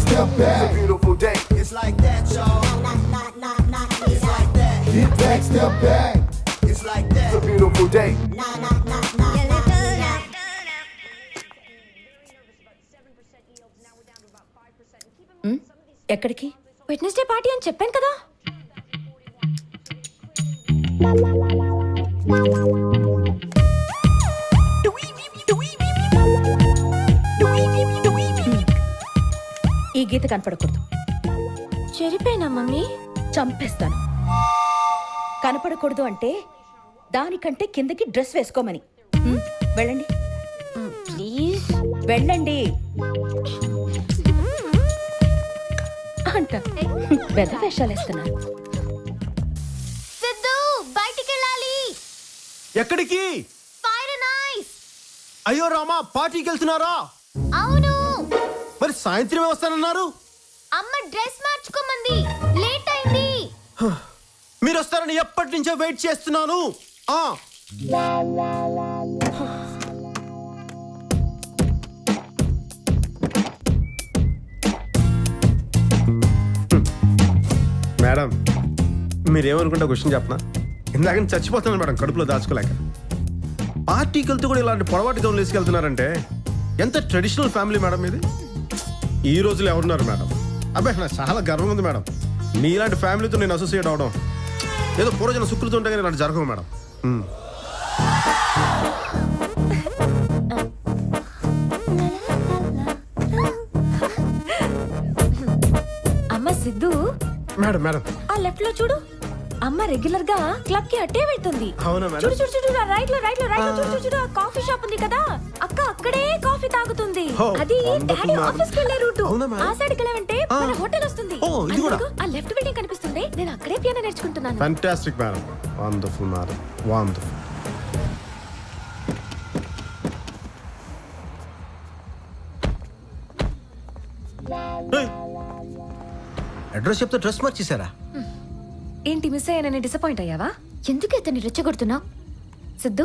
step back. It's a beautiful day. It's like that, y'all. It's like that. Get back, step back. It's like It's that. a beautiful day. ఎక్కడికి? Wednesday party అని చెప్పాను కదా. ఈ గీత కనపడకూడదు. చెరిపోయినా mummy? చంపేస్తాను. కనపడకూడదు అంటే దానికంటే కిందకి డ్రెస్ వేసుకోమని. వెళ్ళండి ప్లీజ్, వెళ్ళండి అంట. పెద్ద వేషాలు వేస్తున్నారు. సిద్ధు బయటికి వెళ్ళాలి. ఎక్కడికి? Fire and ice. అయ్యో రామా, పార్టీకి వెళ్తున్నారా? అవును. మరి సాయంత్రమే వస్తానన్నారు. అమ్మ డ్రెస్ మార్చుకోమంది, లేట్ అయింది. మీరు వస్తారని ఎప్పటి నుంచో వెయిట్ చేస్తున్నాను. మేడం, మీరేమనుకుంటా క్వశ్చన్ చెప్పనా? ఇందాక నుంచి చచ్చిపోతున్నాను మేడం, కడుపులో దాచుకోలేక. పార్టీకి వెళ్తూ కూడా ఇలాంటి పొడవాటి గౌన్లు వేసుకెళ్తున్నారంటే ఎంత ట్రెడిషనల్ ఫ్యామిలీ మేడం ఇది. ఈ రోజులో ఎవరున్నారు మేడం? అబ్బాయి, నాకు చాలా గర్వం ఉంది మేడం. మీలాంటి ఫ్యామిలీతో నేను అసోసియేట్ అవడం. ఏదో పూర్వజన సుకృతి ఉంటే కానీ ఇలాంటి జరగవు మేడం. అమ్మ సిద్ధు, మేడం మేడం ఆ లెఫ్ట్ లో చూడు. అమ్మ రెగ్యులర్ గా క్లబ్ కి అట్టే వెళ్తుంది. అవునా మేడం? చూడు చూడు చూడు, రైట్ లో రైట్ లో రైట్ లో చూడు చూడు, ఆ కాఫీ షాప్ ఉంది కదా, అక్క అక్కడే కాఫీ తాగుతుంది. Oh, అది wonderful, డాడీ ma'am. ఆఫీస్ కి వెళ్ళే రూట్. అవునా, ma'am? ఆ సైడ్ కి వెళ్ళామంటే మన హోటల్ వస్తుంది. Oh, ఇది కూడా? అదిగో, ఆ లెఫ్ట్ బిల్డింగ్ కనిపిస్తుంది. నేను అక్కడే పియానో నేర్చుకుంటున్నాను. Fantastic madam, wonderful madam, wonderful. Address చెప్తే డ్రెస్ మార్చేశారా? ఏంటి మిస్ అయ్యానని డిసప్పాయింట్ అయ్యావా? ఎందుకు అతన్ని రెచ్చగొడుతున్నావు? సిద్ధు,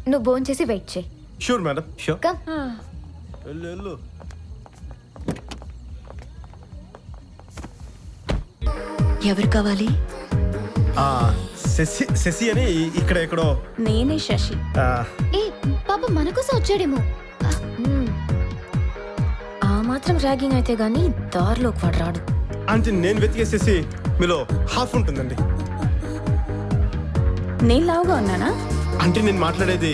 నువ్వు భోన్ చేసి వెయిట్ చేయి. Sure madam, sure. కమ్. వెళ్ళు వెళ్ళు. ఎవరు కావాలి? శశి, శశి అని ఇక్కడ ఎక్కడో. నేనే శశి. ఏ పాప మన కోసం వచ్చాడేమో. ఆ మాత్రం ర్యాగింగ్ అయితే గానీ దారిలోకి వాడు రాడు. అంటే నేను వెతికే శశి మీలో హాఫ్ ఉంటుందండి. నేను లావుగా ఉన్నానా? అంటే నేను మాట్లాడేది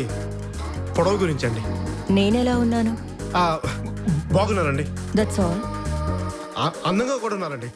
పొడవు గురించి అండి. నేనెలా ఉన్నాను? బాగున్నానండి. That's all. అందంగా కూడా ఉన్నానండి.